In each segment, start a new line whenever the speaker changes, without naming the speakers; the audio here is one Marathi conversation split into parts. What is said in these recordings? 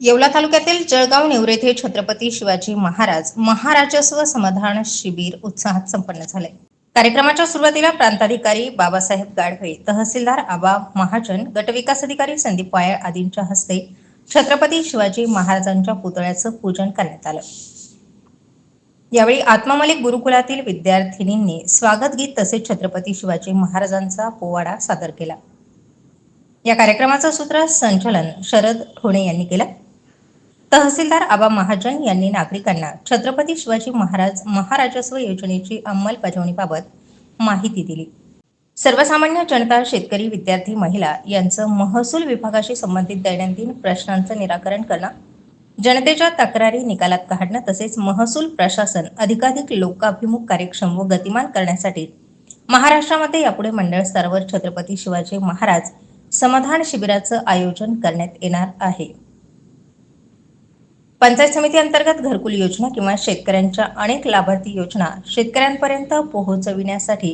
येवला तालुक्यातील जळगाव नेवरे येथे छत्रपती शिवाजी महाराज महाराजस्व समाधान शिबिर उत्साहात संपन्न झाले। कार्यक्रमाच्या सुरुवातीला प्रांताधिकारी बाबासाहेब गाढवे, तहसीलदार आबा महाजन, गटविकास अधिकारी संदीप वायाळ आदींच्या हस्ते छत्रपती शिवाजी महाराजांच्या पुतळ्याचं पूजन करण्यात आलं। यावेळी आत्मामलिक गुरुकुलातील विद्यार्थिनींनी स्वागत गीत तसेच छत्रपती शिवाजी महाराजांचा पोवाडा सादर केला। या कार्यक्रमाचं सूत्रसंचालन शरद ठोणे यांनी केलं। तहसीलदार आबा महाजन यांनी नागरिकांना छत्रपती शिवाजी महाराज महाराजस्व योजनेची अंमलबजावणीबाबत माहिती दिली। सर्वसामान्य जनता, शेतकरी, विद्यार्थी, महिला यांचं महसूल विभागाशी संबंधित दैनंदिन प्रश्नांचं निराकरण करणं, जनतेच्या तक्रारी निकालात काढणं तसेच महसूल प्रशासन अधिकाधिक लोकाभिमुख, कार्यक्षम व गतिमान करण्यासाठी महाराष्ट्रामध्ये यापुढे मंडळ स्तरावर छत्रपती शिवाजी महाराज समाधान शिबिराचं आयोजन करण्यात येणार आहे। पंचायत समिती अंतर्गत घरकुल योजना किंवा शेतकऱ्यांच्या अनेक लाभार्थी योजना शेतकऱ्यांपर्यंत पोहोचविण्यासाठी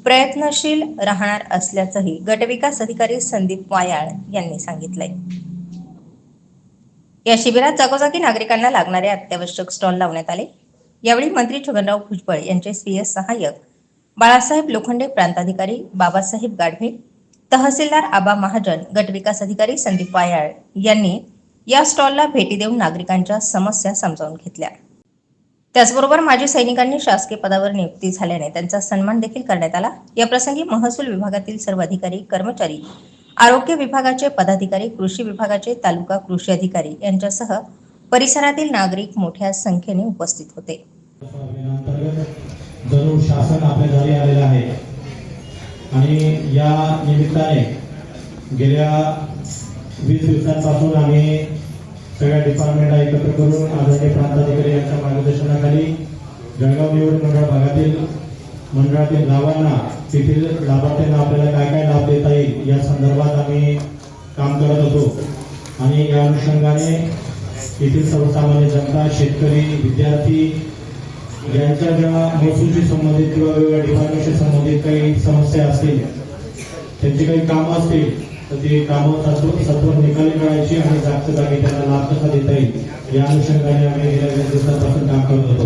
प्रयत्नशील राहणार असल्याचंही गटविकास अधिकारी संदीप वायाळ यांनी सांगितलंय। या शिबिरात जागोजागी नागरिकांना लागणारे अत्यावश्यक स्टॉल लावण्यात आले। यावेळी मंत्री छगनराव भुजबळ यांचे स्वीय सहाय्यक बाळासाहेब लोखंडे, प्रांताधिकारी बाबासाहेब गाढवे, तहसीलदार आबा महाजन, गटविकास अधिकारी संदीप वायाळ यांनी या स्टॉलला भेटी देऊन नागरिकांच्या समस्या समजावून घेतल्या। त्याचबरोबर माजी सैनिकांनी शासकीय पदावर नियुक्ती झाल्याने त्यांचा सन्मान देखील करण्यात आला। या प्रसंगी महसूल विभागातील सर्व अधिकारी, कर्मचारी, आरोग्य विभागाचे पदाधिकारी, कृषी विभागाचे तालुका कृषी अधिकारी यांच्यासह परिसरातील नागरिक मोठ्या संख्येने उपस्थित होते।
जरूर शासन आपल्या दारी आलेलं आहे आणि या निमित्ताने गेल्या 20 दिवसांपासून आम्ही सगळ्या डिपार्टमेंटला एकत्र करून आदरणीय प्रांताधिकारी यांच्या मार्गदर्शनाखाली जळगाव निवड मंडळ भागातील मंडळातील गावांना, तेथील लाभार्थ्यांना आपल्याला काय काय लाभ देता येईल या संदर्भात आम्ही काम करत होतो आणि या अनुषंगाने येथील सर्वसामान्य जनता, शेतकरी, विद्यार्थी यांच्या ज्या महसूलशी संबंधित किंवा वेगवेगळ्या डिपार्टमेंटशी संबंधित काही समस्या असतील, त्यांची काही कामं असतील तर ते कामं सत्वर निकाली काढायची आणि जागच्या जागी त्यांना लाभ कसा देता येईल या अनुषंगाने आम्ही गेल्या 20 दिवसांपासून काम करत होतो।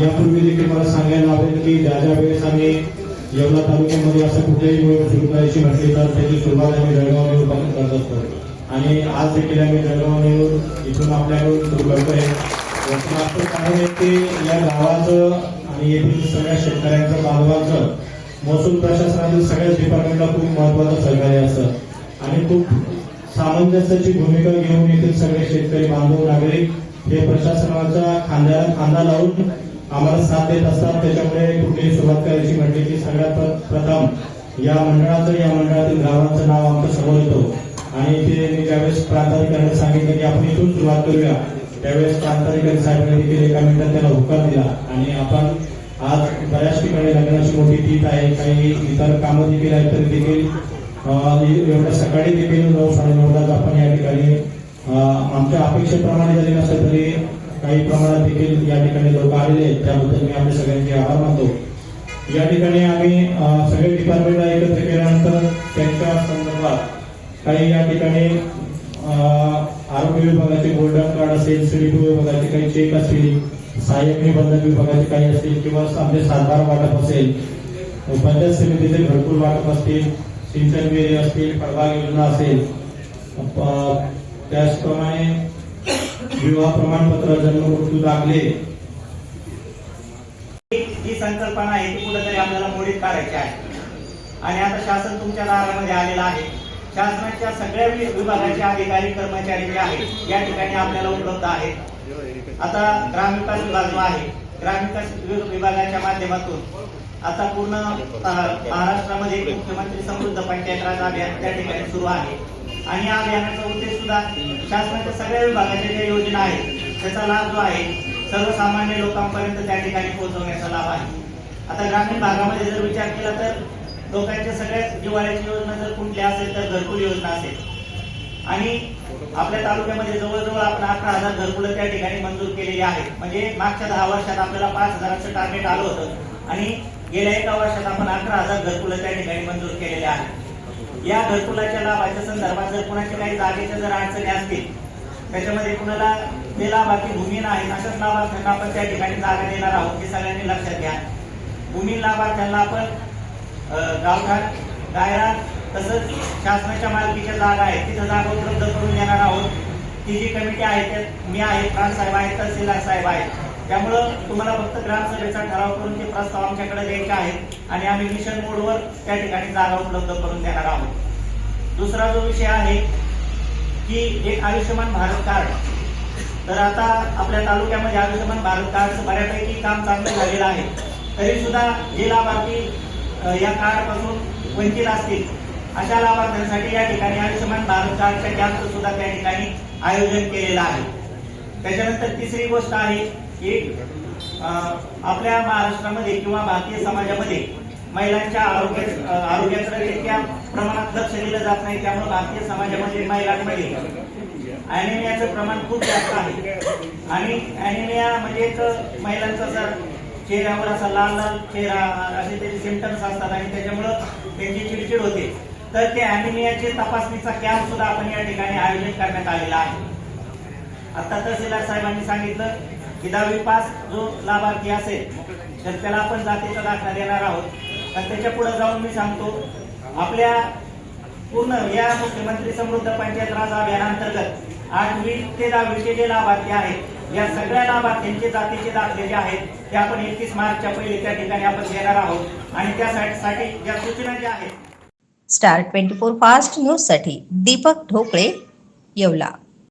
यापूर्वी देखील मला सांगायला आवडेल की ज्या वेळेस आम्ही येवला तालुक्यामध्ये असं कुठल्याही मोहीम सुरू करायची म्हटली तर त्याची सुरुवात आम्ही जळगाव नेरूरपासून करत असतो आणि आज देखील आम्ही जळगाव नेरूर इथून आपल्याकडून सुरू करतोय। याचं कारण आहे की या गावाचं आणि येथील सगळ्या शेतकऱ्यांचं, बांधवांचं महसूल प्रशासनातील सगळ्याच डिपार्टमेंटला खूप महत्वाचं सहकार्य असतं आणि खूप सामंजस्याची भूमिका घेऊन येथील सगळे शेतकरी बांधव, नागरिक हे प्रशासनाच्या खांद्याला खांदा लावून आम्हाला साथ देत असतात। त्याच्यामुळे कुठलीही सुरुवात करायची म्हटली की सगळ्यात प्रथम या मंडळातील गावांचं नाव आमच्या समोर येतो आणि ते मी ज्यावेळेस प्रांताधिकाऱ्यांनी सांगितलं की आपण इथून सुरुवात करूया त्यावेळेस प्रांताधिकारी साहेबांनी देखील एका मिनिटात त्याला होकार दिला आणि आपण आज बऱ्याच ठिकाणी लग्नाची मोठी तीथ आहे, काही इतर कामं देखील आहेत तरी देखील एवढ्या सकाळी देखील 9-9:30 आपण या ठिकाणी आमच्या अपेक्षेप्रमाणे जरी नसलं तरी काही प्रमाणात देखील या ठिकाणी लोक आलेले आहेत, त्याबद्दल मी आपल्या सगळ्यांचे आभार मानतो। या ठिकाणी आम्ही सगळे डिपार्टमेंटला एकत्र केल्यानंतर त्यांच्या संदर्भात काही या ठिकाणी आरोग्य विभागाचे गोल्डन कार्ड असेल, सीडीपी विभागाचे काही चेक असतील, सहाय्यक निबंधक विभागाचे काही असतील किंवा आमचे सातबार वाटप असेल, पंचायत समितीचे घरकुल वाटप असतील, सिंचन विहिरी असतील, प्रभाग योजना असेल, त्याचप्रमाणे विवाह प्रमाणपत्र, जन्म मृत्यू दाखले,
ही संकल्पना आहे ती कुठेतरी आपल्याला मोडीत काढायची आहे आणि आता शासन तुमच्या दारामध्ये आलेलं आहे। शासनाच्या सगळ्या विभागाचे अधिकारी, कर्मचारी जे आहेत या ठिकाणी आपल्याला उपलब्ध आहेत। आता ग्रामविकास विभाग जो आहे, ग्रामविकास विभागाच्या माध्यमातून आता पूर्ण महाराष्ट्रामध्ये मुख्यमंत्री समृद्ध पंचायत राज अभियान त्या ठिकाणी सुरू आहे आणि या अभियानाचा उद्देश सुद्धा शासनाच्या सगळ्या विभागाच्या ज्या योजना आहेत त्याचा लाभ जो आहे सर्वसामान्य लोकांपर्यंत त्या ठिकाणी पोहोचवण्याचा लाभ आहे। आता ग्रामीण भागामध्ये जर विचार केला तर लोकांच्या सगळ्यात जिव्हाळ्याची योजना जर कुठली असेल तर घरकुल योजना असेल आणि आपल्या तालुक्यामध्ये जवळजवळ आपण 11,000 घरकुलं त्या ठिकाणी मंजूर केलेली आहेत। म्हणजे मागच्या 10 वर्षात आपल्याला 5,000चं टार्गेट आलं होतं आणि गेल्या 1 वर्षात आपण 11,000 घरकुलं त्या ठिकाणी मंजूर केलेले आहेत। या घरकुलाच्या लाभाच्या संदर्भात जर कोणाच्या काही जागेच्या जर अडचणी असतील त्याच्यामध्ये कुणाला जे लाभार्थी भूमिहीन आहेत अशाच लाभार्थ्यांना आपण त्या ठिकाणी जागा देणार आहोत, हे सगळ्यांनी लक्षात घ्या. भूमिहीन लाभार्थ्यांना आपण गावठाण, दायरा तसंच शासनाच्या मालकीच्या जागा आहेत तिथं जागा उपलब्ध करून देणार आहोत. ती जी कमिटी आहे त्यात मी आहे, प्रांत साहेब आहेत, तहसीलदार साहेब आहेत. त्यामुळं तुम्हाला फक्त ग्रामसभेचा ठराव करून ते प्रस्ताव आमच्याकडे द्यायचे आहेत आणि आम्ही मिशन मोडवर त्या ठिकाणी जागा उपलब्ध करून देणार आहोत. दुसरा जो विषय आहे की एक आयुष्यमान भारत कार्ड. तर आता आपल्या तालुक्यामध्ये आयुष्यमान भारत कार्डचं बऱ्यापैकी काम चांगलं झालेलं आहे. तरी सुद्धा जे लाभार्थी या कार्डपासून वंचित असतील अशा लाभार्थ्यांसाठी या ठिकाणी आयुष्यमान भारत कार्डच्या कॅम्पचं सुद्धा त्या ठिकाणी आयोजन केलेलं आहे. त्याच्यानंतर तिसरी गोष्ट आहे की आपल्या महाराष्ट्रामध्ये किंवा भारतीय समाजामध्ये महिलांच्या आरोग्याकडे तितक्या प्रमाणात लक्ष दिलं जात नाही. त्यामुळे भारतीय समाजामध्ये महिलांमध्ये ॲनिमियाचं प्रमाण खूप जास्त आहे आणि ॲनिमिया म्हणजे एक महिलांचा असा चेहऱ्यावर असा लाल लाल चेहरा असे त्याचे सिम्पटम्स असतात आणि त्याच्यामुळं त्यांची चिडचिड होते. तर ते ॲनिमियाचे तपासणीचा कॅम्प सुद्धा आपण या ठिकाणी आयोजित करण्यात आलेला आहे. आता तहसीलदार साहेबांनी सांगितलं की 10वी पास जो लाभार्थी असेल तर त्याला आपण जातीचा दाखला देणार आहोत. तर त्याच्या पुढे जाऊन मी सांगतो आपल्या पूर्ण या मुख्यमंत्री समृद्ध पंचायत राज अभियानांतर्गत 8वी ते 10वीचे जे लाभार्थी आहेत या सगळ्या लाभार्थ्यांचे जातीचे दाखले जे आहेत ते आपण 31 मार्चच्या पहिले त्या ठिकाणी आपण देणार आहोत आणि त्यासाठी ज्या सूचना ज्या आहेत.
स्टार 24 फास्ट न्यूज साठी दीपक ढोकळे, येवला.